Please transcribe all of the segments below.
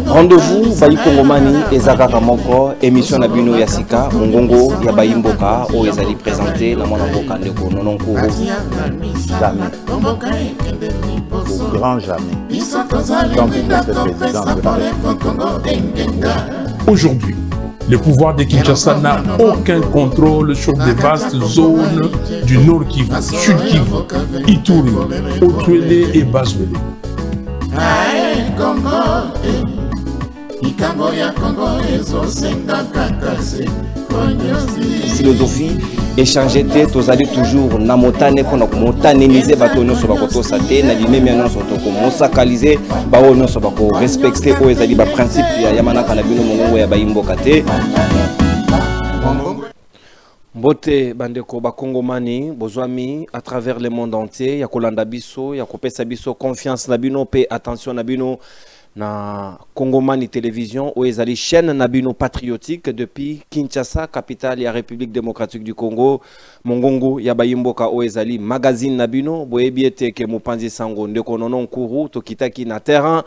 Rendez-vous Bayi Kongomani Ezaka Kamoko, émission Nabino Yasika, Mongongo Yabayi Mboka, où ils allaient présenter la Monamboka Ndeko Nononkuru. Jamais. Au grand jamais. Tant que le président de la République. Aujourd'hui, le pouvoir de Kinshasa n'a aucun contrôle sur des vastes zones du Nord Kivu, Sud Kivu, Ituri, Otuele et Bazwele. Philosophie, échanger tête, aux alliés toujours, namotane, qu'on a motanélisé, batono sur bakoto sate, nadine mianon sur toko, monsacalisé, baono sur bako, respecter, aux alliés, ba principe, yamana kanabino mongo ya baimbo kate. Bote bandeko bakongomani bozwami à travers le monde entier ya kolanda biso ya kopesa biso confiance na bino pe attention na bino na Kongomani télévision ou ezali chaîne na bino patriotique depuis Kinshasa capitale ya République démocratique du Congo mongongo ya bayimboka o ezali magazine na bino boyebiete ke mopanzi sango ndeko Nononkuru tokitaki na terrain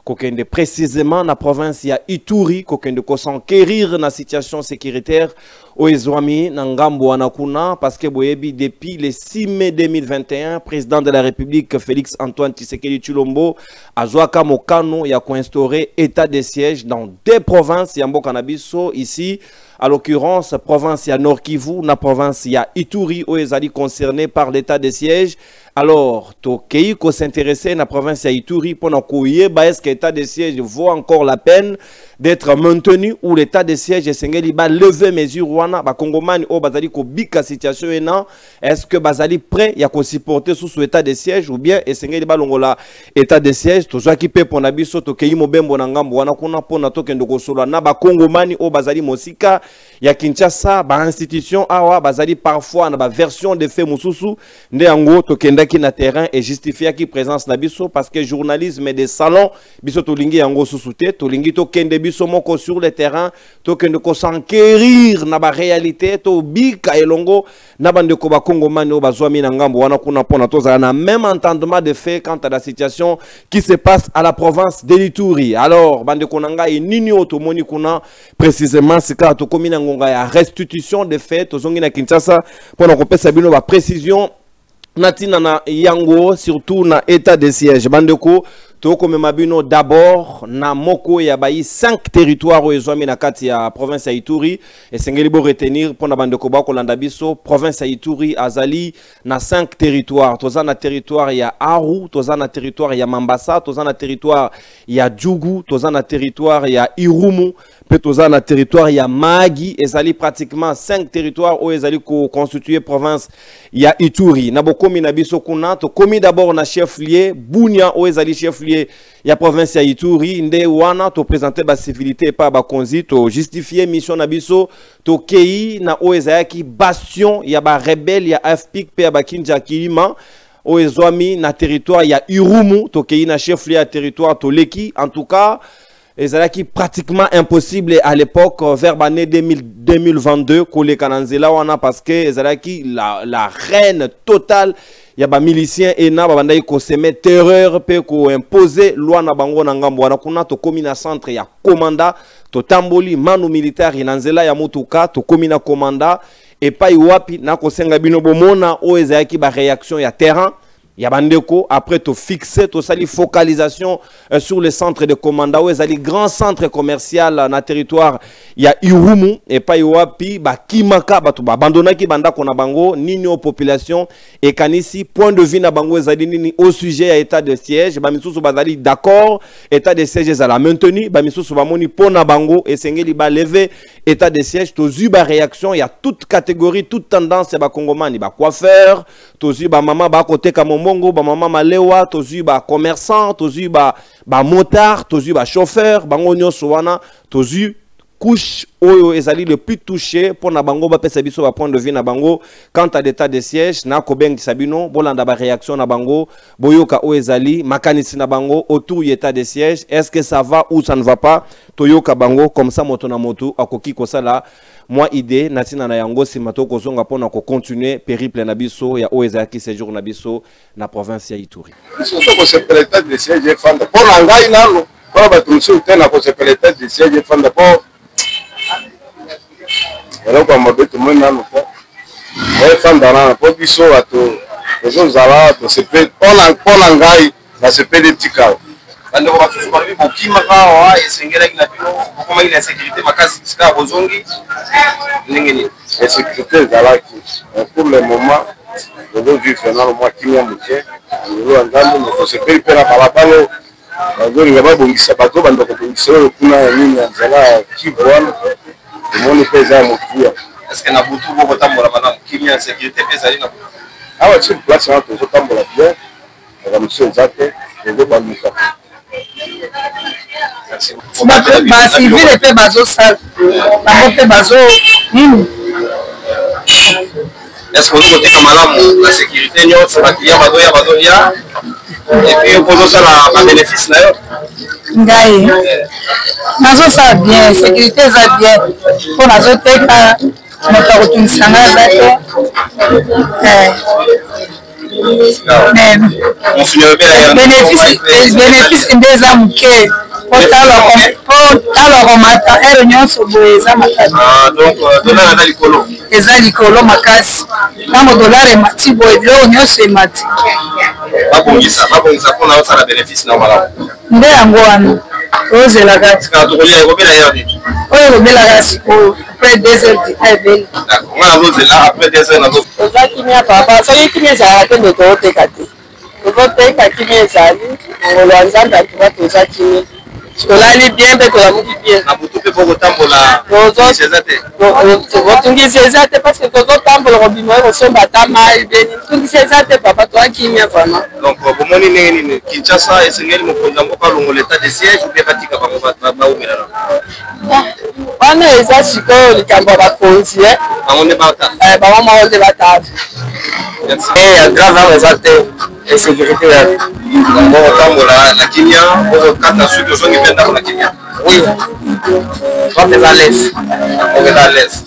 kokende précisément na province ya Ituri kokende ko s'enquérir na situation sécuritaire o ezwami na ngambo wana kuna parce que boyebi depuis le 6 mai 2021 président de la République Félix Antoine Tshisekedi Tshilombo azwaka mokano ya ko instaurer état de siège dans deux provinces ya mboka na biso ici à l'occurrence province ya Nord Kivu na province ya Ituri o ezali concerné par l'état de siège. Alors tokei ko s'intéresser na province ya Ituri pour na koyeba est-ce que l'état de siège vaut encore la peine d'être maintenu ou l'état de siège esengeli ba lever mesure wana ba kongomani o bazali ko bika situation ena est-ce que bazali prêt ya ko supporter sous état de siège ou bien esengeli ba longola état de siège to zaki pe pona biso tokei mobembo na ngambo wana kuna pona tokendo ko sola na ba kongomani o bazali mosika ya Kinshasa ba institution awa bazali parfois na ba version de fait mususu nde yango tokendaki na terrain et justifier ki présence na biso parce que journalisme des salons biso tolingi yango susute tolingi tokende biso moko sur le terrain tokende ko s'enquérir na ba réalité to bika elongo na bandeko ba kongomani o bazwami na ngambo wana kuna pona tozala na même entendement de fait quant à la situation qui se passe à la province de l'Ituri. Alors bandeko nanga e nini otomoni kuna précisément sika tokomi na ngonga ya restitution de fait tozongi na Kinshasa pona kopesa bino ba précision natina na yango surtout na état de siège bandeko toko memabino d'abord na moko ya bayi 5 territoires o ezwami na kati ya province ya Ituri et sengeli bo retenir pona bandeko ba kolanda biso province ya Ituri azali na 5 territoires toza na territoire ya Aru toza na territoire ya Mambasa toza na territoire ya Djougou toza na territoire ya Irumu pe toza na territoire ya Magi ezali pratiquement 5 territoires o ezali ko constituer province ya Ituri na bokomi na biso kuna to komi d'abord na chef lieu Bunia o ezali chef lieu ya province ya Ituri nde wana to présenter ba civilité pa ba konzi to justifier mission na biso to kei na o ezaki bastion ya ba rebelle ya AFPIC pe ya ba Kinja Kilima o ezwami na territoire ya Irumu to kei na chef lieu ya territoire to Leki en tout cas ezalaki pratiquement impossible à l'époque vers l'année 2022 kole kananzela wana parce que ezalaki la reine totale ya ba milicien ena ba bandai ko semer terreur pe ko imposer loi na bango na ngambo wana kuna to komi na centre ya commanda to tamboli manu militaire na nzela ya motuka to komi na commanda et pa iwapi na ko senga bino bomona o ezalaki ba réaction ya terrain ya bandeko après to fixer to sali focalisation sur le centre de commanda ou ezali grand centre commercial na territoire ya Irumu et pa iwapi ba kimaka batu ba abandonaki banda kona bango nini aux population et kanisi point de vue na bango ezali nini au sujet à état de siège ba misusu bazali d'accord état de siège ezala maintenu ba misusu ba moni pona bango et sengeli ba lever état de siège to zu ba réaction il y a toute catégorie toute tendance ba kongomani ba coiffeur to zu ba mama ba côté kamombo ba mama malewa tozu ba commerçant tozu ba motard tozu ba chauffeur bango nyonso wana tozu couche oyo ezali le plus touché pour na bango ba pesa biso ba point de vue na bango quant à l'état de siège na kobeng sabino bolanda ba réaction na bango boyoka o ezali makanisi na bango autour de l'état de siège est-ce que ça va ou ça ne va pas toyoka bango comme ça moto na moto akoki kosala moi idée natina na yango simato kozonga pona ko continuer périple na biso ya o ezaki séjour na biso na province ya Ituri surtout que c'est l'état de siège fanda pona ngai nalo Pas de tout ça, on a posé le tête de siège, fan de port. Et là, on m'a dit tout le monde, on fan dans la port, puis ça, les gens là, se fait, on a un gars, ça se fait des petits cas. Quand on va faire parler pour qui m'a et c'est une comment il a sécurité ma casse c'est bozongi n'engeni et sécurité là pour le moment le vu finalement moi qui m'a muté nous andando no se fait pela balabala ndio ngaba bongisa bato bando ko bongisa kuna nini nzala qui voit le monde pesa mutia est-ce que na butu ko tambola bana kimia sécurité pesa ina ah ouais c'est place là tout tambola bien comme monsieur Zate et bamuka civil epe bazosala bango mpe bazo nini est-ce que vous êtes malamu la sécurité nyonso bakia badoya et puis kozosala babénéfice na yo ngai nazosala bien sécurité eza bien mpo nazoteka moto akotungisa ngai aza te bénéfice nde eza moke po taloko mata ere nyonso boye eza makasi eza likolo makasi ntango dolare emati boye biloko nyonso emati nde yango wana ozelaka oyo ekobelaka sikoyo après 2 heures dita ebeli oza kimia papa soki kimia ezalaka te nde tooteka te tozoteka kimia ezali ngolo ya nzambe atuba toza kimia tolali bien mpe tolamuki bien botungisi eza te parce que tozotambola kobima oyo kosomba ata mai beni tungisi eza te papa toa kimia vraiment donc bomoni ndenge nini Kinshasa esengeli mokonzi ya mboka alongola état de siège ou bien batika bango baumelana wana eza sikoyo likambo ya bakonzi bango nde bata bango moko nde batava ya grave awa eza te insécurité ya okotambola na kimia okokata soki ozongi mpe ndako na kimia oui toi eza lese okeza à l'aise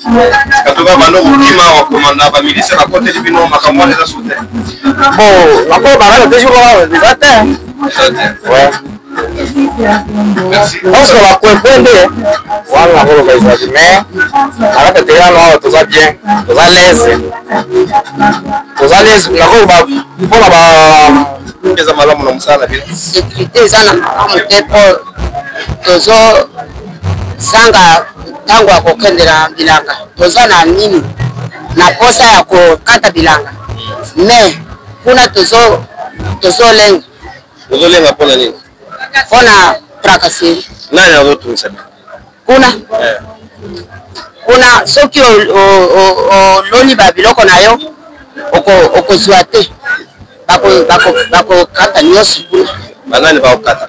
katoka bando kokima bakomanda bamilise bakoteli bino makambo wana eza soute bon nakolo bangana toujours eza te parce que bakwekwe nde wana nakoloba ezali mais nakata tekano awa toza bien toza lese nakoloba mpona eza malamu na mosala bino sécurité eza na malamu te mpo tozozanga ntango ya kokendela bilanga toza na nini na posa ya kokata bilanga mais kuna tozolenga mpona nini mpona tracasserie nani azotungisa kuna soki oloni babiloko na yo okozwa te bakokata nyonso kuna banani baokata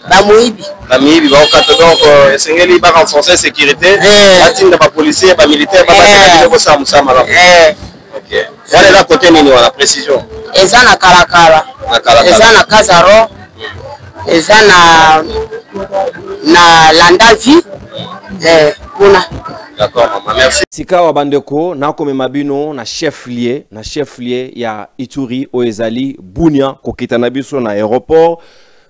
bamiyibi baokata donc esengeli barenforcer sécurité batinda bapolicier bamilitaire babatela kosala mosala malamu wana eza kote nini wana précision eza na kalakala eza na kazaro eza na landavi kuna d'accord maman merci sika wa bandeko nakomema bino na chef lieu ya Ituri oezali Bunia kokita na biso na aéroport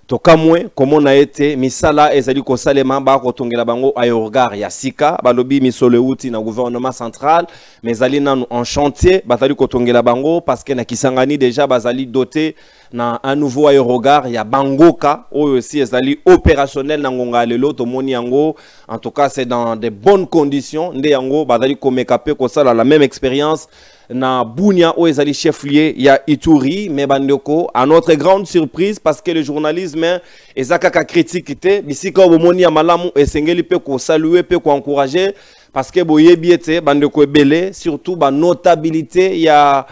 tokamwe komona ete misala ezali kosalema ba kotongela bango aéroport ya sika balobi misolo uti na gouvernement central mais ezali nanu en chantier batali kotongela bango parce que na Kisangani déjà bazali doté na un nouveau aérogare ya Bangoka oyo aussi ezali opérationnel na ngonga lelo to moni yango en tout cas c'est dans de bonnes conditions nde yango bazali komeka pe ko sala la même expérience na Bunia o ezali chef lieu ya Ituri mais bandeko à notre grande surprise parce que le journalisme ezakaka critique te bisika bo moni ya malamu esengeli pe ko saluer pe ko encourager parce que boyebi ete bandeko ebele surtout ba notabilité ya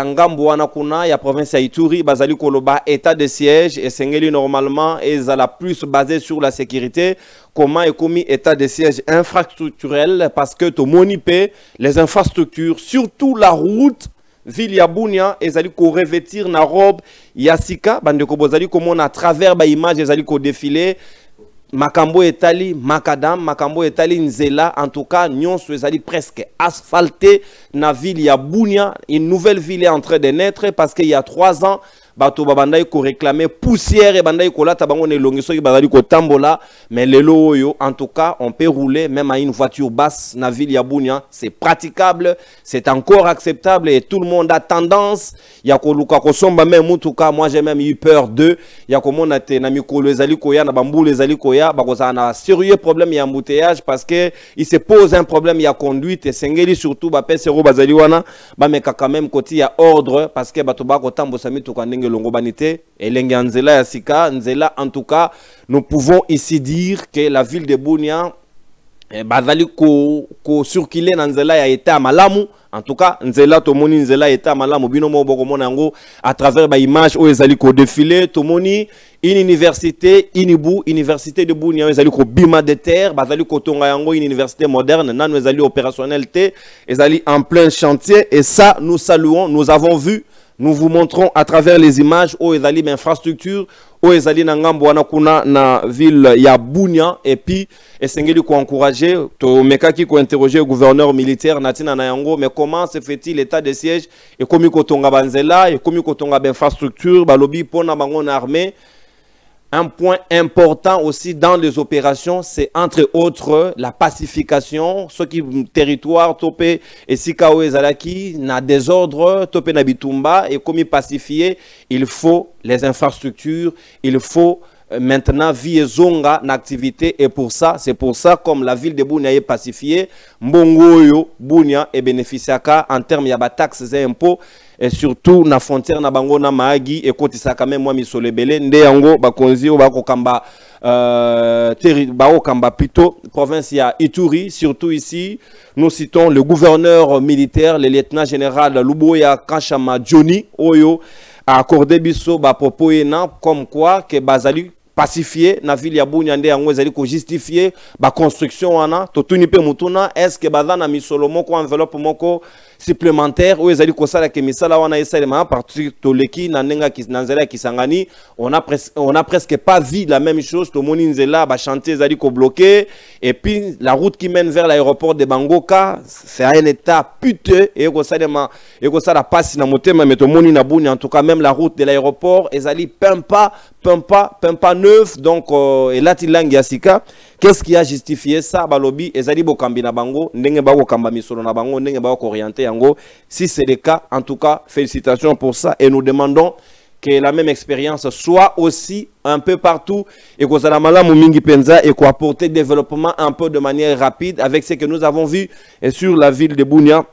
ngambo wana kuna ya province ya Ituri bazali koloba état de siège et sengeli normalement ezala plus basé sur la sécurité comment est commis état de siège infrastructurel parce que to monipe les infrastructures surtout la route ville ya Bunia ezali ko revêtir na robe ya sika bandeko bozali komona à travers ba image ezali ko défiler makambo etali makadam makambo etali nzela en tout cas nyonso ezali presque asphalté na ville ya Bunia une nouvelle ville est en train de naître parce qu'il y a 3 ans bato babandai ko réclamer poussière et bandai ko lata bango ne longiso ki bazali ko tambola mais lelo oyo en tout cas on peut rouler même à une voiture basse na ville ya Bunia, c'est praticable, c'est encore acceptable et tout le monde a tendance ya ko luka ko somba même en tout cas moi j'ai même eu peur de ya ko mona te na mikolo ezali ko ya na bambulu ezali ko ya ba ko za na sérieux problème ya embouteillage parce que il se pose un problème ya conduite et sengeli surtout ba pesero bazali wana ba meka quand même côté ya ordre parce que bato ba ko tambosa mituka ndenge longo banité et lengi nzela ya sika nzela en tout cas nous pouvons ici dire que la ville de Bunia bazali ko circuler na nzela ya état malamu en tout cas nzela tomoni nzela état malamu bino mo boko mona ngo à travers ba image o ezali ko défiler tomoni une université Inibu université de Bunia ezali ko bima de terre bazali ko tonga yango une université moderne nanu ezali opérationnalité ezali en plein chantier et ça nous saluons, nous avons vu. Nous vous montrons à travers les images où ezali infrastructure où ezali na ngambo wana kuna na ville ya Bunia et puis esengeli ko encourager to mekaki ko interroger le gouverneur militaire natina na yango mais comment se fait-il l'état de siège et komi ko tonga banzela et komi ko tonga infrastructure balobi pona bango na armée. Un point important aussi dans les opérations, c'est entre autres la pacification. Ce qui territoire topé et Sikao ezalaki na désordre topé na bitumba et comme pacifier, il faut les infrastructures, il faut maintenant vie zonga n'activité et pour ça c'est pour ça comme la ville de Bunia est pacifiée mbongoyo Bunia est bénéficiaka en termes ya ba taxes et impôts et surtout na frontière na bango na maagi et kotisa quand même moi misolebele nde yango bakonzi o bako kamba kamba plutôt province ya Ituri surtout ici nous citons le gouverneur militaire le lieutenant général Luboya Kachama Johnny Oyo a accordé biso ba propos comme quoi que bazali pacifié na ville ya Bunia nde yango ezali ko justifier ba construction wana totuni pe mutuna est-ce que bazana misolo moko enveloppe moko supplémentaire ou ezali ko sala ke misala wana esalema partir toleki na nenga nzela kisangani on a presque pas vu la même chose to moni nzela ba chantier ezali ko bloqué et puis la route qui mène vers l'aéroport de Bangoka c'est un état puteux et ko sala passe na motema mais to moni na Bunia en tout cas même la route de l'aéroport ezali pempa neuf donc et là tilangi asika qu'est-ce qui a justifié ça balobi ezali bokambi na bango ndenge ba ko kamba misolo na bango ndenge ba ko orienter yango si c'est le cas en tout cas félicitations pour ça et nous demandons que la même expérience soit aussi un peu partout et que ça malamu mingi penza et qu'on apporter développement un peu de manière rapide avec ce que nous avons vu et sur la ville de Bunia.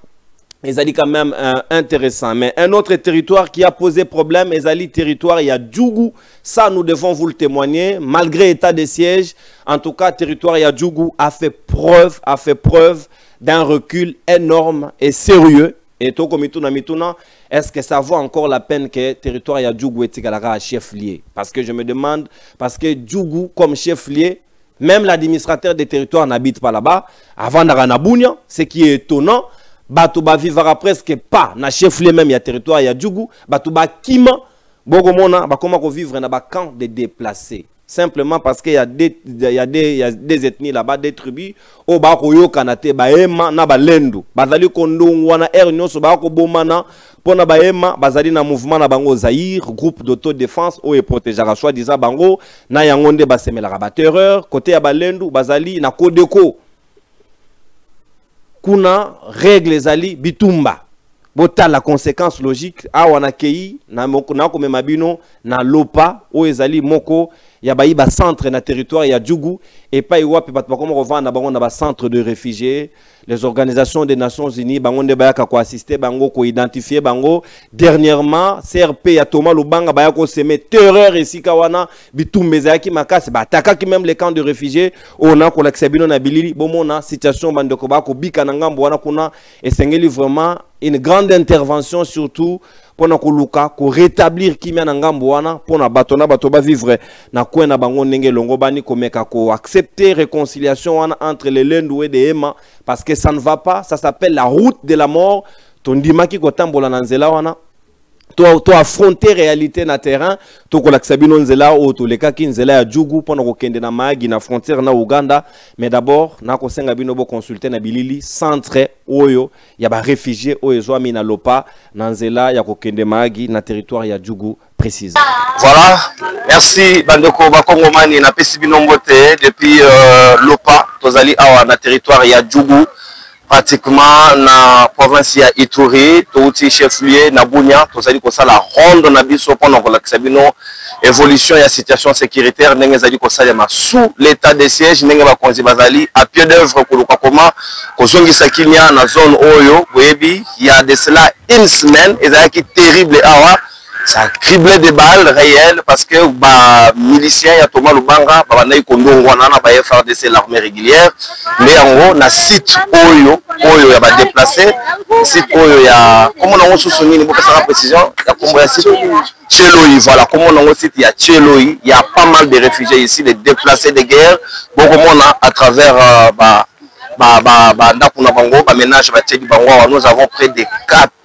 Ezali quand même intéressant. Mais un autre territoire qui a posé problème, Ezali territoire, il y a Djougou. Ça, nous devons vous le témoigner. Malgré état de siège, en tout cas, territoire, il y a Djougou a fait preuve d'un recul énorme et sérieux. Et tout comme mituna, est-ce que ça vaut encore la peine que territoire, il y a Djougou et Tigalara chef-lié? Parce que je me demande, parce que Djougou comme chef-lié, même l'administrateur des territoires n'habite pas là-bas. Avant d'Arana Bunia, ce qui est étonnant, Batouba vivra presque pas na chef-lieu même ya territoire ya Djougou Batouba kima bogomona ba comment ko vivre na ba camp de déplacés simplement parce qu'il y a des ethnies là-bas des tribus au ba ko yokanate ba ema na ba lendu bazali kondongo wana nyonso ba ko bomana pona ba ema bazali na mouvement na bango Zaïre groupe d'autodéfense o et protégera soi-disant bango na yangonde ba semela ba terreur côté ya ba lendu bazali na Kodeko kuna règle zali bitumba bota la conséquence logique awana kei na moko na ko mabino na lopa o ezali moko ya ba centre na territoire ya Djougou et pas iwapi bat comme revendre bango na ba centre de réfugiés les organisations des Nations Unies bango nde bayaka ko assister bango ko identifier bango dernièrement CRP ya Thomas Lubanga bayako semer terreur ici kawana bitumbe zaki makasi bataka ki même les camps de réfugiés on a ko l'accès na bilili bomona situation bandeko ba ko bika na ngambo wana kuna esengeli vraiment une grande intervention surtout pour nous rétablir Kimia Nangambo wana pour na batona batoba vivre na kwena bango ndenge longo bani komeka ko accepter réconciliation wana entre les Lendu et les Ema parce que ça ne va pas, ça s'appelle la route de la mort. Tondimaki ko tambola na nzela wana to affronter réalité na terrain to ko lakisa bino nzela o to leka ki nzela ya Djougou pona ko kende na Mahagi na frontière na Uganda. Mais d'abord na ko senga bino bo consulter na bilili centre oyo ya ba réfugié oyo zwami na lopa na nzela ya ko kende Mahagi na territoire ya Djougou précise. Voilà, merci bandeko bakongomani na pesi bino mbote depuis lopa tozali awa na territoire ya Djougou pratiquement na province ya Ituri touti chef-lieu na Bunia tozali ko sala ronde na biso pendant ko lakisa bino évolution ya situation sécuritaire ndenge zali ko salema sous l'état de siège ndenge ba konzi bazali à pied d'œuvre ko luka koma ko zongisa kimia na zone oyo boyebi il y a de cela une semaine ezalaki terrible awa. Ça a criblé des balles réelles parce que les miliciens ya Thomas Lubanga babanayi kondongwa na ba FARDC l'armée régulière mais en gros na site oyo ya ba déplacer site oyo ya comment on sous nini pour faire la précision ya kombo ya site Tcheloi. Voilà comment on site ya Tcheloi, il y a pas mal de réfugiés ici, des déplacés de guerre beaucoup à travers nous avons près de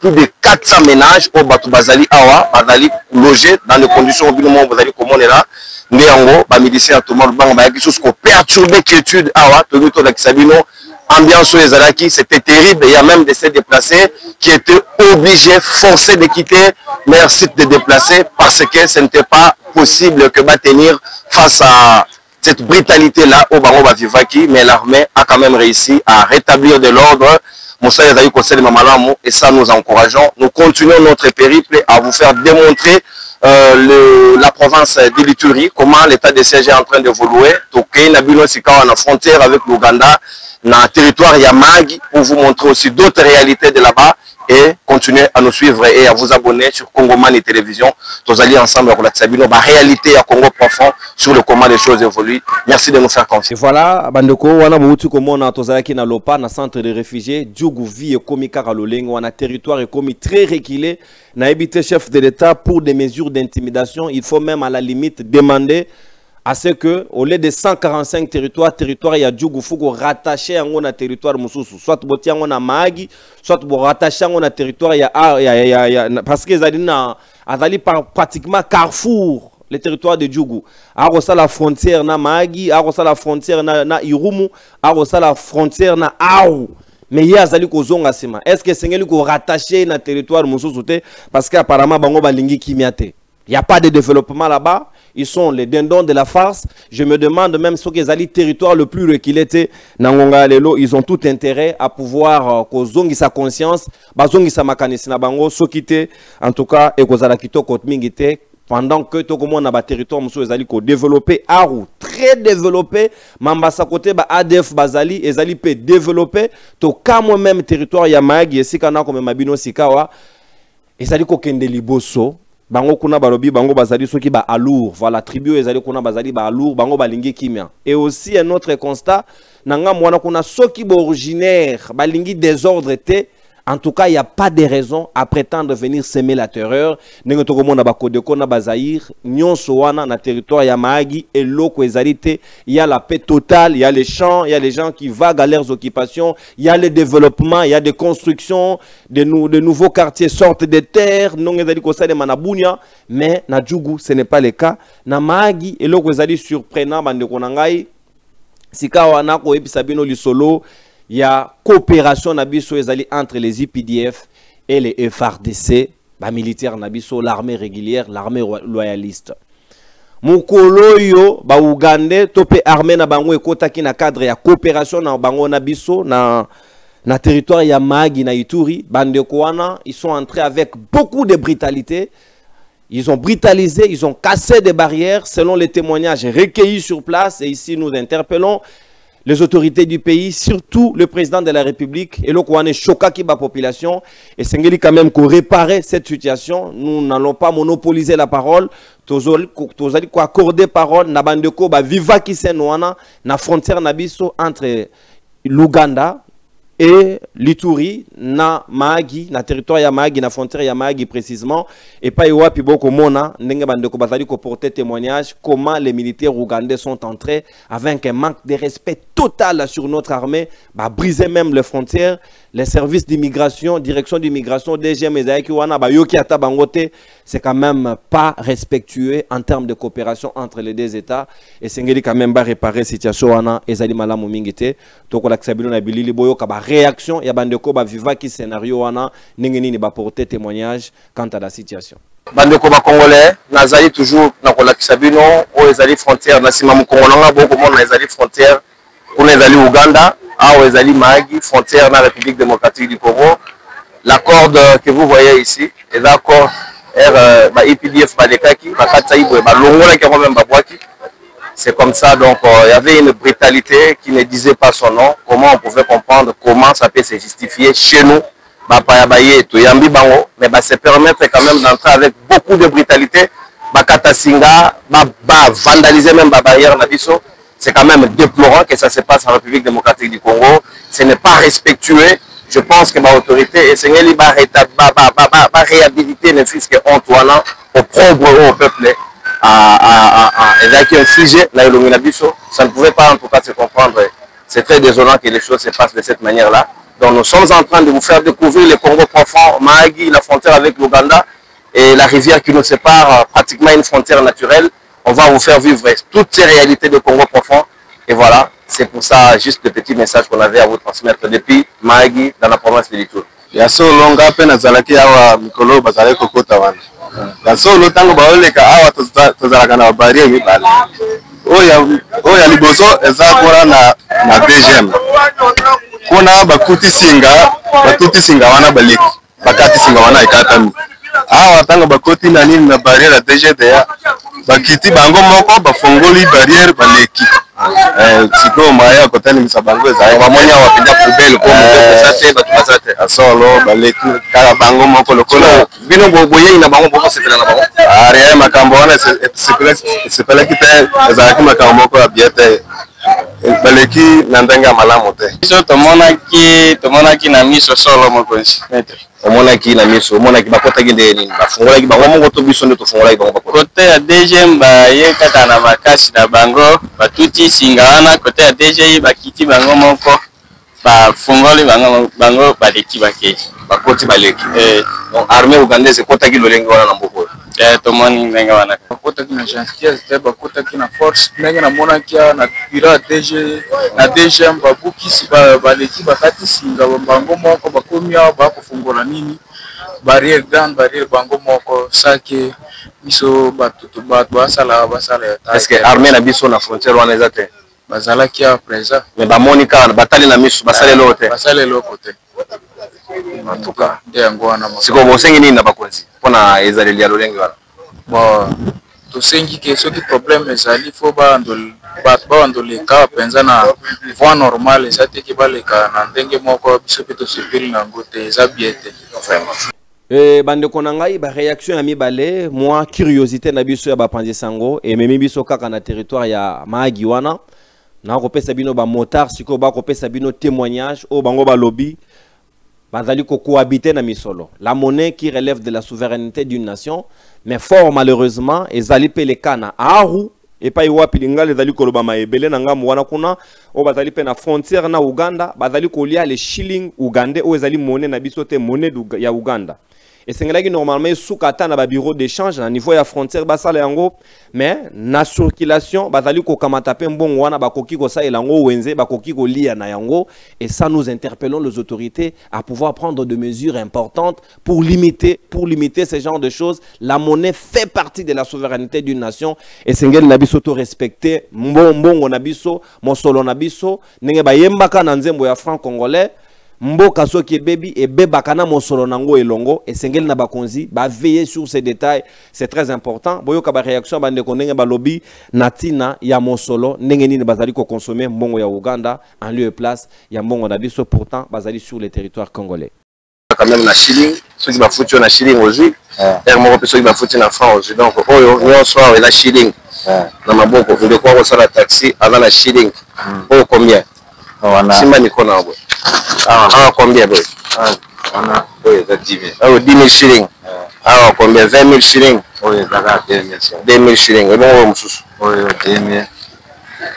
plus de 400 ménages au Batu Bazali Awa, Bazali logés dans les conditions où vous allez comment on est là. Mais en gros, les miliciens tout le monde quelque chose qui perturbe l'étude Awa, tout le monde ambiance sur les Alaki, c'était terrible. Il y a même des déplacés qui étaient obligés, forcés de quitter leur site de déplacés parce que ce n'était pas possible que va tenir face à cette brutalité-là au Bango Bavivaki, mais l'armée a quand même réussi à rétablir de l'ordre. Et ça, nous encourageons. Nous continuons notre périple à vous faire démontrer la province de l'Ituri, comment l'état de siège est en train d'évoluer. Toké, Nabino Sika, on a frontière avec l'Ouganda, dans le territoire Yamagi, pour vous montrer aussi d'autres réalités de là-bas. Et continuez à nous suivre et à vous abonner sur Congomani Télévision. Tous allez ensemble avec la Sabino, la réalité à Congo profond sur le comment les choses évoluent. Merci de nous faire confiance. Et voilà, bandeko, wana moutu comme on a tozalaki na lopa na centre de réfugiés, Djougou vie et komi karaloling, wana territoire et komi très reculé, na habité chef de l'État pour des mesures d'intimidation. Il faut même à la limite demander à ce que, au lieu de 145 territoires, il y a Djougou, il faut rattacher à territoire Moussoussou. Soit boti à Mahagi, soit rattacher à territoire, parce qu'ils allaient pratiquement carrefour, le territoire de Djougou. À la frontière na Mahagi, à la frontière na Irumu, à la frontière na Aou. Mais il y a Zali Kozonga Sima. Est-ce que c'est un rattaché à territoire Moussoussou? Parce qu'apparemment, Bango Balingi Kimiate. Il n'y a pas de développement là-bas. Ils sont les dindons de la farce. Je me demande même ce qu'ils allaient territoire le plus reculé. Ils ont tout intérêt à pouvoir kozongi sa conscience, bazongi sa makanisi na bango, sokite en tout cas et kozala kito kotmingite pendant que tout comme on a ba territoire muso ezali ko développer aru très développé mambasa côté ba ADF bazali ezali pe développer to kamo même territoire ya Mahagi esikana comme mabino sikawa ezali ko kende liboso. Bango kuna balobi bango bazali soki ba alour, voilà tribu ezali kuna bazali ba alour, bango balingi kimia. Et aussi un autre constat, nanga mwana kuna soki ba originaire, balingi désordre te. En tout cas, il n'y a pas de raison à prétendre venir semer la terreur. Nengo to komona ba Kodeko na Bazaïr, nyonso wana na territoire ya Mahagi et loko ezalité, il y a la paix totale, il y a les champs, il y a les gens qui vaguent à leurs occupations, il y a le développement, il y a des constructions, de nouveaux quartiers sortent des terres, non ezali ko sale manabunya, mais na Djougou ce n'est pas le cas. Na Mahagi et loko ezali surprenant bande konangai. Sika wana ko episabino lisolo. Il y a coopération nabiso entre les IPDF et les FARDC, les militaires nabiso, l'armée régulière, l'armée loyaliste. Mukolo yo ba Ougandais topé armée na bango ekotaki na cadre ya coopération na bango nabiso na territoire ya Mahagi na Ituri, bande koana, ils sont entrés avec beaucoup de brutalité. Ils ont brutalisé, ils ont cassé des barrières selon les témoignages recueillis sur place et ici nous interpellons les autorités du pays, surtout le président de la République, et le Kouane Chokaki ba population, et Sengeli quand même qu'on réparer cette situation. Nous n'allons pas monopoliser la parole. Tozali ko accorder parole na bandeko ba viva ki senwana na frontière nabiso entre l'Ouganda et l'Ituri na Mahagi na territoire ya Mahagi na frontière ya Mahagi précisément et pas iwapi boko mona ndenge bandeko bazali ko porter témoignage comment les militaires ougandais sont entrés avec un manque de respect total sur notre armée, bah briser même les frontières les services d'immigration, direction d'immigration, DGM ezaki wana ba yoki ata bangote, c'est quand même pas respectueux en termes de coopération entre les deux États et sengeli quand même ba réparer situation wana ezali malamu mingite to ko lakisa bino na bilili boyo ka ba réaction ya bandeko ba vivaki scénario wana ndenge nini ba porter témoignage quant à la situation. Bandeko ba congolais nazali toujours na ko lakisa bino o ezali frontière na sima mu Congo nga boko mona ezali frontière pour ezali Uganda. Ezali Mahagi, frontière dans la République démocratique du Congo. L'accord que vous voyez ici est l'accord IPDF c'est comme ça, donc il y avait une brutalité qui ne disait pas son nom. Comment on pouvait comprendre comment ça peut se justifier chez nous, mais se permettre quand même d'entrer avec beaucoup de brutalité, vandaliser même la barrière. C'est quand même déplorant que ça se passe en République démocratique du Congo. Ce n'est pas respectueux. Je pense que ma autorité est réhabiliter les fils que Antoine au propre au peuple ça ne pouvait pas en tout cas se comprendre. C'est très désolant que les choses se passent de cette manière-là. Donc nous sommes en train de vous faire découvrir le Congo profond, Mahagi, la frontière avec l'Ouganda et la rivière qui nous sépare, pratiquement une frontière naturelle. On va vous faire vivre toutes ces réalités de Congo profond. Et voilà, c'est pour ça juste le petit message qu'on avait à vous transmettre depuis Mahagi dans la province de Lituri. Ya solo ngape na zalaki awa mikolo bazale kokota wana. Ya solo tango baoleka awa tozalaka na barrière mibale. Oya liboso eza kora na DGM. Kuna bakuti singa wana baleki. Bakati singa wana ikatami. Awa tango bakoti na nini na barrière DGDA. Bakiti bango moko bafongoli barrière baleki. Siko maya kotani misabango eza bamonya wapinda poubelle ko mutete batubazate asolo baleki kala bango moko lokola bino boye ina bango boko sepela na bango ari makambo wana sepela kite eza makambo moko ya biete baleki na ndenga malamu te so tomonaki na miso solo mokonzi maître omonaki na miso omonaki bakota ginde nini bafungolaki bango moko to biso nde tofungolaki bango bakota kote ya DGM ba yekata na makasi na bango batuti singa wana kote ya DGI bakiti bango moko bafungoli bango baleki bakei bakoti baleki donc armée ougandaise ekotaki lolenge wana na mboko tomoni ndenge wana bakotaki na gentillesse te bakotaki na force ndenge namonaki na biro na DGM babukisi baleki bakati singa bango moko bakomi awa bakofungola nini barrière grande barrière bango moko sake biso bato basala est-ce que armée na biso na frontière wana eza te bazalaki à présent mais bamoni kana batali na miso basalelo te en tout cas yango wana siko bosengi nini na bakonzi pona ezaleli ya lolenge wana bon tosengi ke soki problème ezali fo bandoleka penza na voie normale eza teke baleka na ndenge moko biso mpe tosepeli nango te eza bien te bandeko na ngai ba réaction ya mibale moi curiosité na biso ya bapanzi sango et memi biso kaka na territoire ya Mahagi wana na kopesa bino ba motard siko ba kopesa bino témoignage o bango ba lobby bazali ko cohabiter na misolo la monnaie qui relève de la souveraineté d'une nation mais fort malheureusement ezali pe le kana aru et pas iwapi linga ezali ko loba maebele na ngamu wana kuna o bazali pe na frontière na Uganda bazali ko lia le shilling ugandais o ezali monnaie na biso te monnaie ya Uganda. Et c'est que normalement soukata na ba bureau d'échange na niveau ya frontière basala yango mais na circulation bazali ko kamata pe mbongo wana bakoki ko sa elango wenze bakoki ko lia na yango et ça nous interpellons les autorités à pouvoir prendre des mesures importantes pour limiter ce genre de choses. La monnaie fait partie de la souveraineté d'une nation et sengel na biso to respecter mbongo na biso mosolo na biso ndenge ba yembaka na nzembo ya franc congolais mboka soki bebi et bebakana mosolo nango elongo et sengel na bakonzi ba veiller sur ces détails, c'est très important. Boyoka ba réaction bande ko ndenge ba lobby natina ya mosolo ndenge nini bazali ko consommer mbongo ya Uganda en lieu et place ya mbongo na biso pourtant bazali sur le territoire congolais. Quand même na shilling ceux qui ba foutu na shilling aujourd'hui et mo ko ceux qui ba foutu na franc aujourd'hui donc oyo nyonso awa la shilling na maboko de quoi on sala taxi avant la shilling oh combien simba niko na boy combien boy oui ça 10 000 oh 10 000 shillings combien 20 000 shillings oui ça 2 000 shillings et bon mususu oui 2 000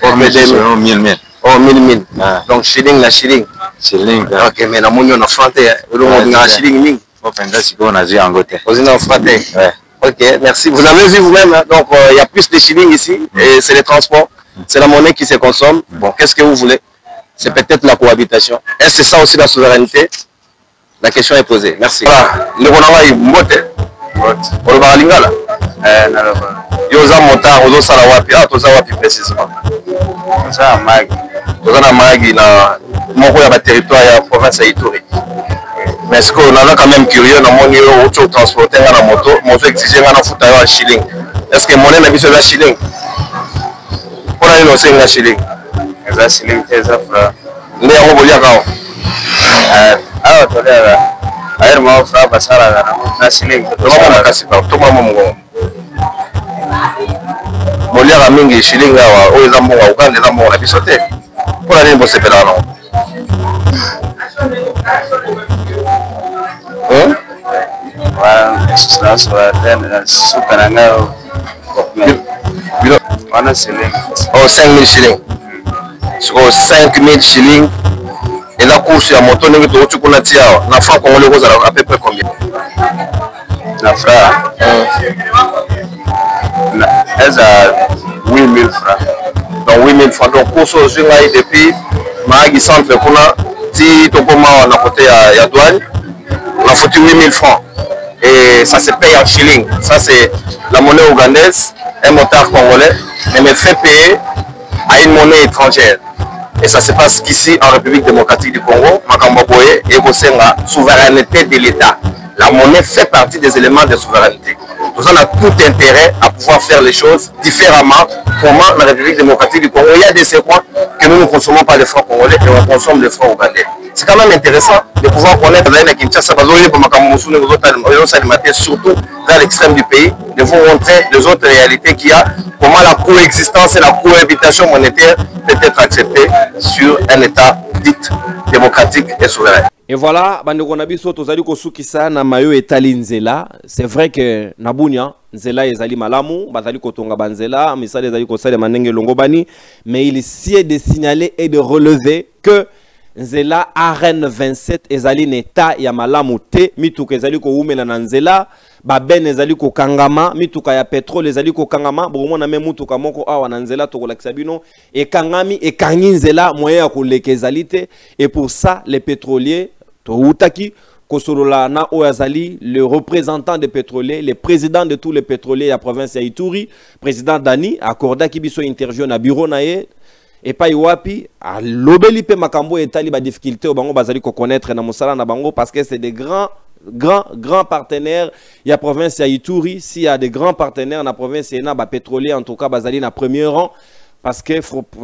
oh mais 2 000 1000 Oh, 1000. Donc, shilling la shilling. Shilling. Ok, mais la monnaie on a franté. On a shilling ming. On a vu en côté. Vous en franté. Ouais. Ok, merci. Vous avez vu vous-même, hein? Donc il y a plus de shillings ici, et c'est les transports, c'est la monnaie qui se consomme. Bon, qu'est-ce que vous voulez? C'est peut-être la cohabitation. Est-ce que c'est ça aussi la souveraineté? La question est posée. Merci. Voilà, le Ronanga Mbote. Mbote. Lingala. Yoza motard, ozo sala wapi? Ah, toza wapi précisément? Toza Magi. Toza na Magi na moko ya ba territoire ya province ya Ituri. Mais est-ce qu'on a quand même curieux dans mon niveau où tu transportes la moto, exige un foot à shilling. Est-ce que mon ami est un shilling? Pour aller au Sénégal shilling. Un shilling, c'est ça, frère. Mais on va dire quand? Ah, tu l'as. Ailleurs, moi, frère, parce que un shilling. Tout le monde a cassé par tout le monde. Mon lien a mis shilling là, où les amours, où les amours, on a sauté. Pour aller au Sénégal, non? Oh, 5000 shillings. Sur 5000 shillings. Et la course à moto, nous avons tout qu'on a tiré. La franc congolais, vous avez à peu près combien? La franc. Elle a 8000 francs. Donc 8000 francs. Donc, course aux jeunes depuis Mahagi Centre, pour si tu as à côté à douane, on a foutu 8000 francs. Et ça se paye en shilling. Ça, c'est la monnaie ougandaise, un motard congolais, mais me fait payer à une monnaie étrangère. Et ça se passe qu'ici, en République démocratique du Congo, Makamboboye, et c'est la souveraineté de l'État. La monnaie fait partie des éléments de souveraineté. Nous on a tout intérêt à pouvoir faire les choses différemment. Comment la République démocratique du Congo, il y a des séquences que nous ne consommons pas les francs congolais et on consomme les francs ougandais. C'est quand même intéressant de pouvoir connaître la Kinshasa, surtout dans l'extrême du pays, de vous montrer les autres réalités qu'il y a, comment la coexistence et la cohabitation monétaire peut être acceptée sur un État dit démocratique et souverain. Et voilà, bandeko na biso tozali kosukisa na mayo etali nzela. C'est vrai que nabunya nzela ezali malamu, bazali kotonga banzela, misala ezali kosala manenge longobani, mais il sied de signaler et de relever que nzela arène 27 ezali neta ya malamu te, mituka ezali ko umela na nzela, ba ben ezali ko kangama, mituka ya pétrole ezali ko kangama, bomo na me mutuka moko awa na nzela to kolakisa bino e kangami e kangi nzela moyen ya koleka ezali te. Et pour ça les pétroliers Toutaki, Kosolola na Oyazali, le représentant des pétroliers, le président de tous les pétroliers de la province de Ituri, président Dani, accorda qui biso interview na bureau nae, et pas Iwapi, à l'obeli pe makambo et tali ba difficulté au bango bazali ko connaître na musala na bango parce que c'est des grands partenaires. Il y a province de Ituri, s'il y a des grands partenaires dans la province de ba pétrolier en tout cas bazali na premier rang. Parce que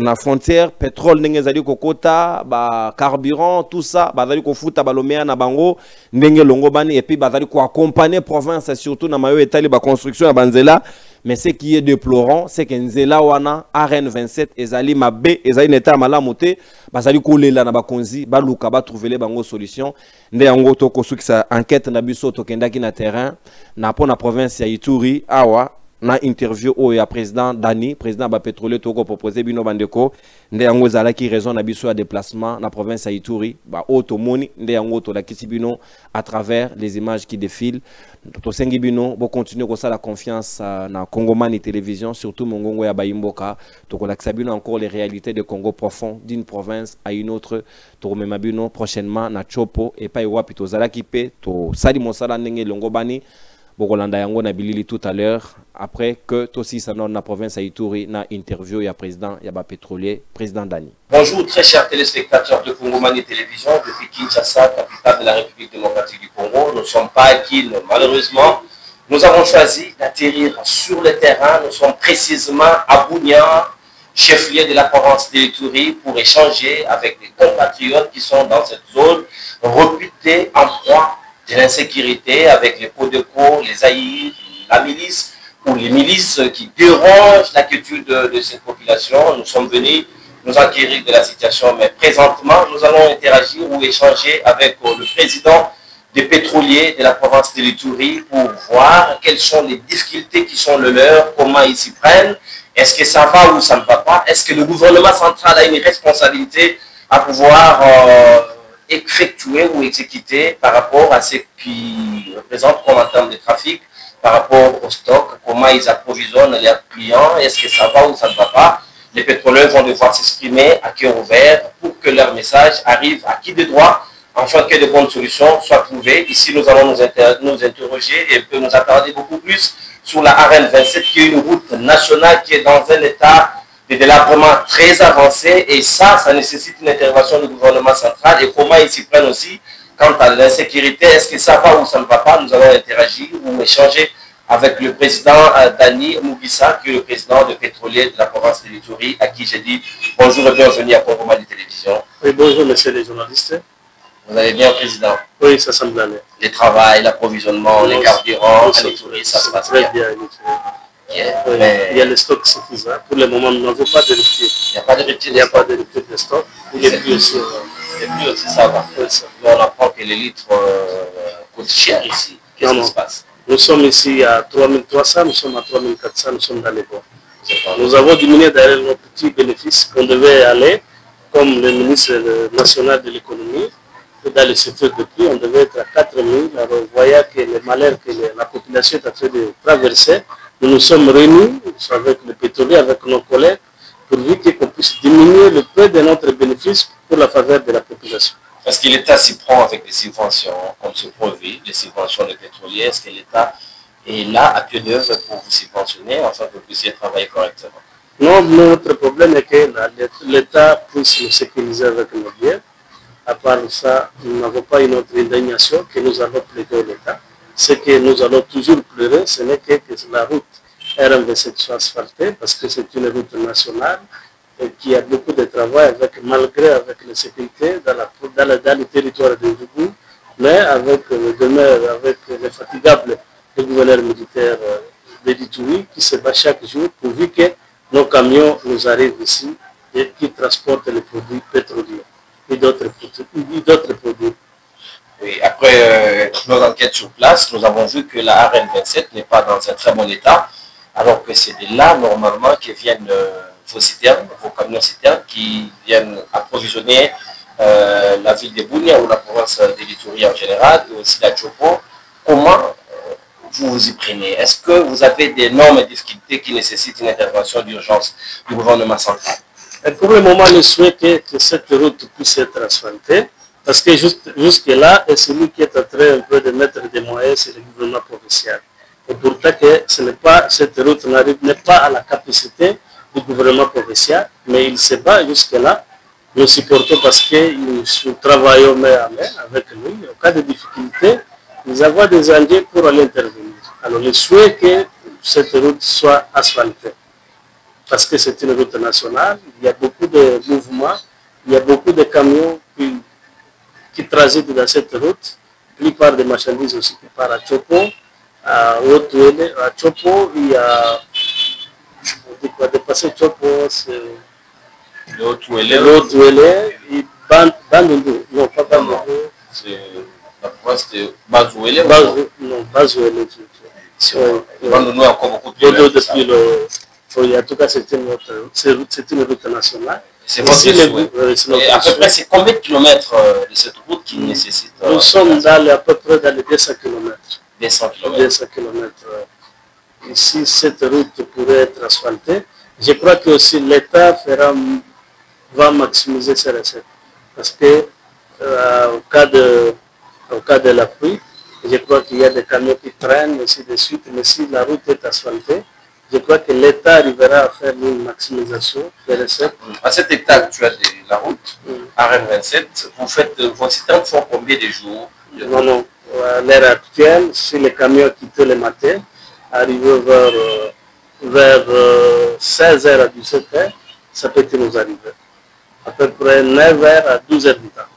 la frontière, pétrole, n'engezali kokota, ba carburant, tout ça, bazali ko futa balomea na bango, ndenge longobani, et puis bazali ko accompagner province, surtout na mayo etali ba construction à banzela. Mais ce qui est déplorant, c'est que nzela wana, arène 27, ezali mabe, ezali neta malamote, bazali ko lela na ba konzi, ba luka ba trouver les bango solution. Nde yango to kosu ki sa enquête na biso to kendaki na terrain, na po na province ya Ituri, awa. Na interview au ya président Dani, président ba pétrolier toko proposé bino bandeko nde yango zala ki raison na biso ya déplacement na province ya Ituri ba automoni nde yango to la kisibino à travers les images qui défilent to sengi bino bo continuer ko ça la confiance na Congomani télévision surtout mongongo ya Baimboka to ko la kisibino encore les réalités de Congo profond d'une province à une autre to mema bino prochainement na Chopo et pas wapi to zala ki pe to sali mosala ndenge longobani Bokolanda yango na bilili tout à l'heure après que Tossi Sanon na province à Ituri na interview ya président Yaba pétrolier président Dani. Bonjour très chers téléspectateurs de Congomani Télévision depuis Kinshasa, capitale de la République démocratique du Congo. Nous ne sommes pas à Kin malheureusement. Nous avons choisi d'atterrir sur le terrain. Nous sommes précisément à Bunia, chef-lieu de la province de Ituri, pour échanger avec des compatriotes qui sont dans cette zone réputée en proie de l'insécurité avec les pots de cour, les haïs, la milice ou les milices qui dérangent la quiétude de cette population. Nous sommes venus nous enquérir de la situation, mais présentement, nous allons interagir ou échanger avec le président des pétroliers de la province de l'Ituri pour voir quelles sont les difficultés qui sont les leurs, comment ils s'y prennent Est-ce que ça va ou ça ne va pas? Est-ce que le gouvernement central a une responsabilité à pouvoir effectuer ou exécuter par rapport à ce qui représente comme en termes de trafic, par rapport au stock, comment ils approvisionnent leurs clients? Est-ce que ça va ou ça ne va pas? Les pétroliers vont devoir s'exprimer à cœur ouvert pour que leur message arrive à qui de droit, afin que de bonnes solutions soient trouvées. Ici, nous allons nous interroger et nous attarder beaucoup plus sur la RN 27, qui est une route nationale qui est dans un état de délabrement très avancé. Et ça nécessite une intervention du gouvernement central. Et comment ils s'y prennent aussi quant à l'insécurité? Est-ce que ça va ou ça ne va pas? Nous allons interagir ou échanger avec le président Dani Moubissa, qui est le président de pétrolier de la province de l'Ituri, à qui j'ai dit bonjour et bienvenue à Congo-Mali Télévision. Oui, bonjour, monsieur les journalistes. Vous allez bien, président? Oui, ça semble aller. Les travails, l'approvisionnement, les carburants, à l'Ituri, ça se passe bien. Très bien, oui, il y a le stock suffisant. Pour le moment, nous n'avons pas de rupture. Il n'y a pas de rupture? Il n'y a pas de rupture de stock. Il est plus aussi. Les prix aussi, ça va. Oui, ça. On apprend que les litres coûtent cher ici. Qu'est-ce qui se passe? Nous sommes ici à 3300, nous sommes à 3400, nous sommes dans les bois. Nous avons diminué d'ailleurs nos petits bénéfices qu'on devait aller, comme le ministre national de l'économie, dans le secteur de prix, on devait être à 4000. Alors, voyant que le malheur que la population est en train de traverser, nous nous sommes réunis avec le pétrolier, avec nos collègues, pourvu qu'on puisse diminuer le peu de notre bénéfice pour la faveur de la population. Est-ce que l'État s'y prend avec des subventions, comme ce produit, les subventions des pétroliers? Est-ce que l'État est là à pied d'œuvre pour vous subventionner afin que vous puissiez travailler correctement? Non, notre problème est que l'État puisse nous sécuriser avec nos biens. À part ça, nous n'avons pas une autre indignation que nous allons plaider à l'État. Ce que nous allons toujours pleurer, ce n'est que la route RN27 soit asphaltée, parce que c'est une route nationale et qui a beaucoup de travail, malgré la sécurité dans le territoire de Djougou, mais avec le demeure, avec les fatigables du gouverneur militaire de l'Ituri qui se bat chaque jour pourvu que nos camions nous arrivent ici et qui transportent les produits pétroliers et d'autres produits. Oui, après nos enquêtes sur place, nous avons vu que la RN27 n'est pas dans un très bon état, alors que c'est de là, normalement, que viennent vos citernes, vos camions citernes, qui viennent approvisionner la ville de Bunia ou la province de l'Ituri en général, et aussi la Chopo. Comment vous vous y prenez? Est-ce que vous avez d'énormes difficultés qui nécessitent une intervention d'urgence du gouvernement central? Et pour le moment, le souhait est que cette route puisse être asphaltée, parce que jusque-là, c'est celui qui est en train un peu de mettre des moyens, c'est le gouvernement provincial. Et pourtant, cette route n'est pas à la capacité du gouvernement provincial, mais il se bat jusque-là. Nous supportons parce que nous travaillons main à main avec lui. En cas de difficulté, nous avons des engins pour aller intervenir. Alors, le souhait est que cette route soit asphaltée, parce que c'est une route nationale, il y a beaucoup de mouvements, il y a beaucoup de camions qui transitent dans cette route, la plupart des marchandises aussi qui partent à Chopo, à Haute-Ouélé. À Chopo, il y a, on dit dépasser Chopo, c'est le Haute-Ouélé, et Bandundu, non pas Bandundu. C'est la province de Bazouélé. Non, Bazouélé. Bandundu a encore beaucoup de en tout cas, c'est une route nationale. C'est votre souhait. Et à peu près, c'est combien de kilomètres de cette route qui nécessite? Nous sommes à peu près dans les 200 km. 200 km. 200 km. Ici, cette route pourrait être asphaltée. Je crois que aussi l'État va maximiser ses recettes. Parce que au cas de la pluie, je crois qu'il y a des camions qui traînent, ainsi de suite. Mais si la route est asphaltée, je crois que l'État arrivera à faire une maximisation des recettes. À cet état actuel de la route, RN27, vos citernes font combien de jours? Non. À l'heure actuelle, si les camions quittent le matin, arrivent vers 16h à 17h, ça peut nous arriver. À peu près 9h à 12h du temps.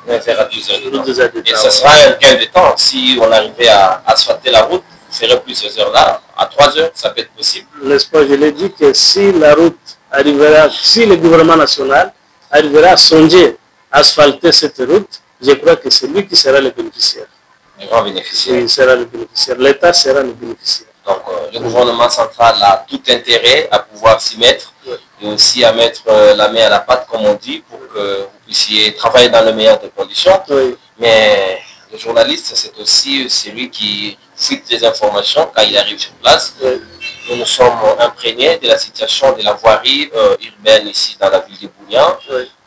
9h à 12h du temps. Et ce sera un gain de temps. Si on arrivait à asphalter la route, vous ferez plus ces heures-là, à 3 heures, ça peut être possible. N'est-ce pas, je l'ai dit que si la route arrivera, si le gouvernement national arrivera à songer à asphalter cette route, je crois que c'est lui qui sera le bénéficiaire. Le grand bénéficiaire. Oui, il sera le bénéficiaire. L'État sera le bénéficiaire. Donc, le gouvernement central a tout intérêt à pouvoir pouvoir s'y mettre et aussi à mettre la main à la pâte, comme on dit, pour que vous puissiez travailler dans les meilleures des conditions. Mais le journaliste, c'est aussi celui qui fuite des informations quand il arrive sur place. Nous nous sommes imprégnés de la situation de la voirie urbaine ici dans la ville de Bounian.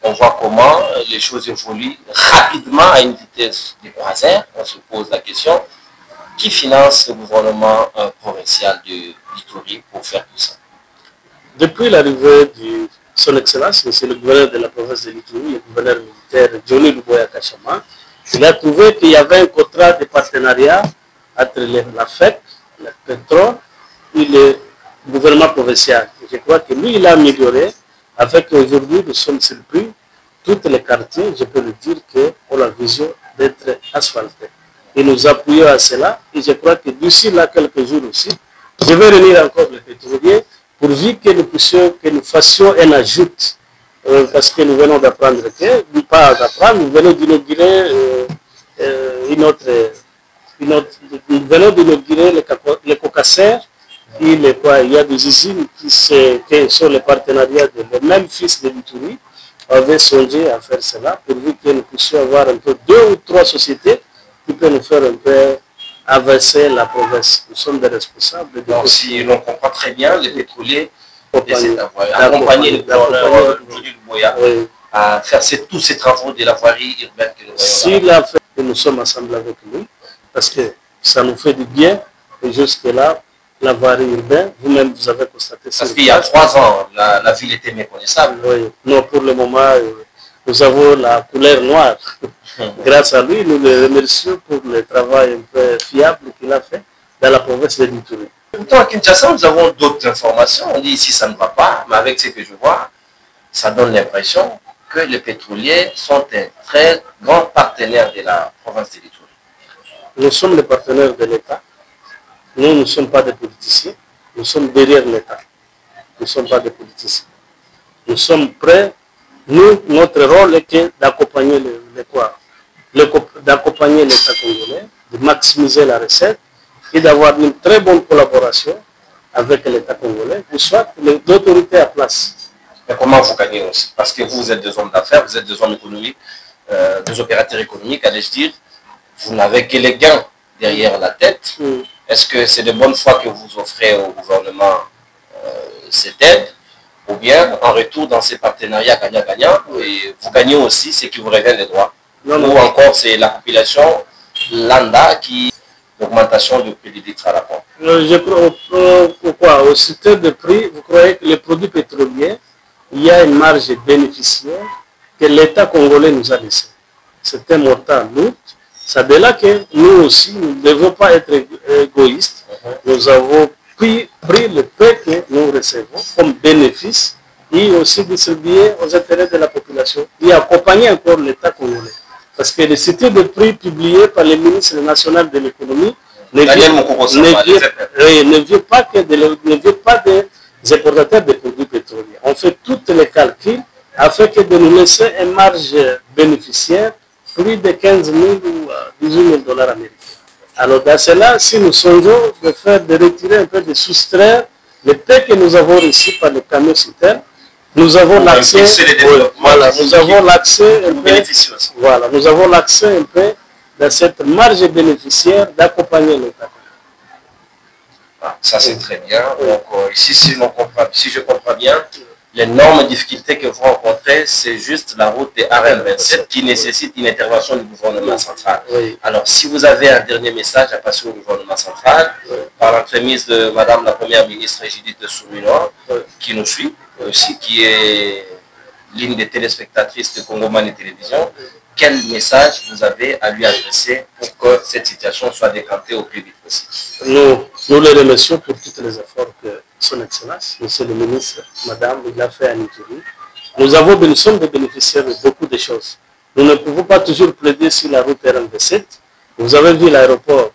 On voit comment les choses évoluent rapidement à une vitesse de croisière. On se pose la question, qui finance le gouvernement provincial de l'Ituri pour faire tout ça? Depuis l'arrivée de son Excellence, c'est le gouverneur de la province de l'Ituri, le gouverneur militaire Johnny Luboya Kachama, il a trouvé qu'il y avait un contrat de partenariat entre la FEC, le pétrole et le gouvernement provincial. Je crois que lui, il a amélioré. Avec aujourd'hui, nous sommes surpris, tous les quartiers, je peux le dire, ont la vision d'être asphaltés. Et nous appuyons à cela. Et je crois que d'ici là, quelques jours aussi, je vais réunir encore les pétroliers pourvu que nous fassions un ajout. Parce que nous venons d'apprendre nous venons d'inaugurer les cocasseurs. Il y a des usines qui sont les partenariats de le même fils de l'Ituri. On avait songé à faire cela pourvu que nous puissions avoir un peu 2 ou 3 sociétés qui peuvent nous faire un peu avancer la province. Nous sommes des responsables. Donc, si l'on comprend très bien, les pétroliers accompagner le gouverneur Johnny Luboya à faire tous ces travaux de la voirie urbaine que nous voyons. S'il a fait que nous sommes ensemble avec lui, parce que ça nous fait du bien, et jusque-là, la voirie urbaine, vous-même vous avez constaté ça. Parce qu'il y a 3 ans, la ville était méconnaissable. Oui, non, pour le moment, nous avons la couleur noire. Grâce à lui, nous le remercions pour le travail un peu fiable qu'il a fait dans la province de l'Ituri. Pourtant, à Kinshasa, nous avons d'autres informations. On dit ici, ça ne va pas, mais avec ce que je vois, ça donne l'impression que les pétroliers sont un très grand partenaire de la province de l'Ituri. Nous sommes les partenaires de l'État. Nous ne sommes pas des politiciens. Nous sommes derrière l'État. Nous ne sommes pas des politiciens. Nous sommes prêts. Nous, notre rôle est d'accompagner d'accompagner l'État congolais, de maximiser la recette et d'avoir une très bonne collaboration avec l'État congolais, ou soit l'autorité à place. Mais comment vous gagnez aussi? Parce que vous êtes des hommes d'affaires, vous êtes des hommes économiques, des opérateurs économiques, allais-je dire. Vous n'avez que les gains derrière la tête. Est-ce que c'est de bonne foi que vous offrez au gouvernement cette aide? Ou bien, en retour dans ces partenariats gagnant-gagnant, vous gagnez aussi ce qui vous revient des droits? Ou encore, c'est la population lambda qui... L'augmentation du prix du litre à la pompe. Je crois, pourquoi? Au secteur de prix, vous croyez que les produits pétroliers, il y a une marge bénéficiaire que l'État congolais nous a laissé. C'est un montant lourd. C'est de là que nous aussi, nous ne devons pas être égoïstes. Nous avons pris le peu que nous recevons comme bénéfice et aussi distribué aux intérêts de la population et accompagner encore l'État congolais. Parce que le site de prix publié par le ministre national de l'économie ne vient pas des importateurs de produits pétroliers. On fait tous les calculs afin de nous laisser une marge bénéficiaire plus de 15 000 ou 18 000 $ américains. Alors dans cela, si nous songeons de retirer un peu, de soustraire le peu que nous avons reçu par le camion citerne, nous avons l'accès, nous avons l'accès un peu dans cette marge bénéficiaire d'accompagner l'État. Ça c'est très bien. Donc ici, si je comprends bien, l'énorme difficulté que vous rencontrez, c'est juste la route des RM27 qui nécessite une intervention du gouvernement central. Alors si vous avez un dernier message à passer au gouvernement central, par l'entremise de Madame la Première ministre Judith Suminwa, qui nous suit, aussi qui est l'une des téléspectatrices de Congomani Télévision, quel message vous avez à lui adresser pour que cette situation soit décantée au plus vite possible? Nous les remercions pour tous les efforts que son Excellence, Monsieur le ministre, Madame, il a fait à Ituri. Nous sommes des bénéficiaires de beaucoup de choses. Nous ne pouvons pas toujours plaider sur la route RN27. Vous avez vu l'aéroport.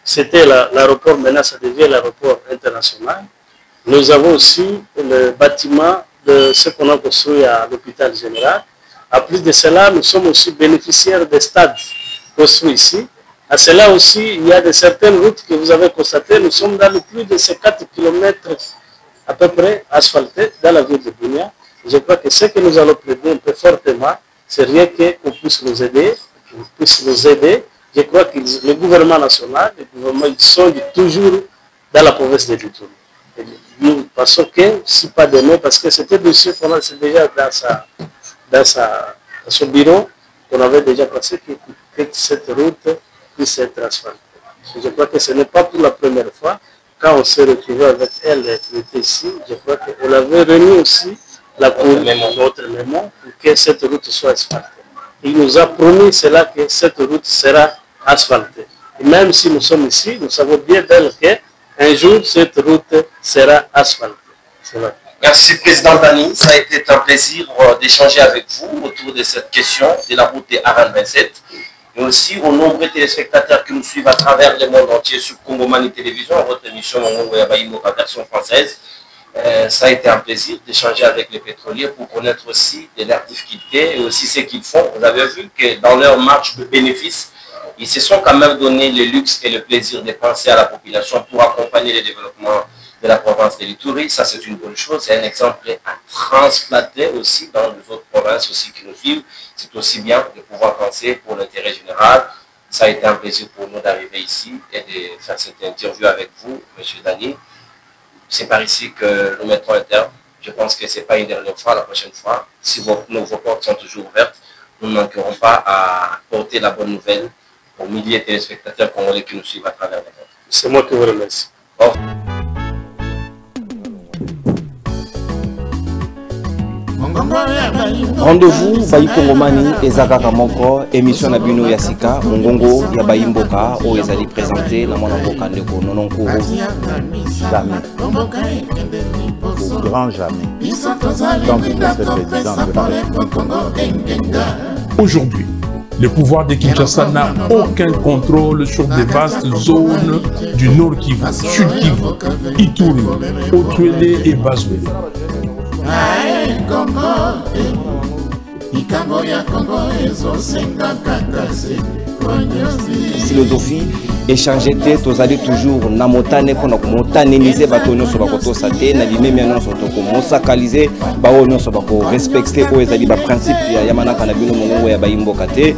C'était l'aéroport, maintenant ça devient l'aéroport international. Nous avons aussi le bâtiment de ce qu'on a construit à l'hôpital général. En plus de cela, nous sommes aussi bénéficiaires des stades construits ici. À cela aussi, il y a de certaines routes que vous avez constatées. Nous sommes dans le plus de ces 4 km à peu près asphaltée dans la ville de Bunia. Je crois que ce que nous allons plaider un peu fortement, c'est rien qu'on puisse nous aider, Je crois que le gouvernement national, le gouvernement, ils sont toujours dans la province de l'Itourie. Nous pensons que si pas demain, parce que c'était dossier qu'on a déjà dans son bureau, qu'on avait déjà pensé que cette route puisse être asphaltée. Je crois que ce n'est pas pour la première fois. Quand on s'est retrouvé avec elle ici, je crois qu'on avait remis aussi notre mémoire pour que cette route soit asphaltée. Il nous a promis cela que cette route sera asphaltée. Et même si nous sommes ici, nous savons bien d'elle qu'un jour cette route sera asphaltée. Merci Président Dani, ça a été un plaisir d'échanger avec vous autour de cette question de la route des ARAN27. Et aussi aux nombreux téléspectateurs qui nous suivent à travers le monde entier sur Congomani Télévision, votre émission Mongongo Yabayimbo version française. Ça a été un plaisir d'échanger avec les pétroliers pour connaître aussi de leurs difficultés et aussi ce qu'ils font. Vous avez vu que dans leur marche de bénéfices, ils se sont quand même donné le luxe et le plaisir de penser à la population pour accompagner le développement de la province de l'Itourie. Ça, c'est une bonne chose. C'est un exemple à transplanter aussi dans les autres provinces aussi qui nous suivent. C'est aussi bien de pouvoir penser pour l'intérêt général. Ça a été un plaisir pour nous d'arriver ici et de faire cette interview avec vous, M. Dani. C'est par ici que nous mettons un terme. Je pense que ce n'est pas une dernière fois, la prochaine fois. Si vos portes sont toujours ouvertes, nous ne manquerons pas à porter la bonne nouvelle aux milliers de téléspectateurs congolais qui nous suivent à travers le monde. C'est moi qui vous remercie. Bon. Rendez-vous Bayi Kongomani ezakaka moko émission na bino ya sika mongongo ya Bayimboka o ezali présenté na mwana mboka ndeko Nononkuru Jamais. Au grand jamais. Tant que vous êtes président de la République. Aujourd'hui, le pouvoir de Kinshasa n'a aucun contrôle sur des vastes zones du Nord Kivu, Sud Kivu, Ituri, Otuele et Bazouele. Philosophie échanger te tozali toujours na motane pona ko motaneniser bato nyonso bakotosa te na limemi nyonso to ko mosakaliser bao nyonso bako respecter o ezali ba principe ya yamanaka na bino mongongo ya Bayimboka te.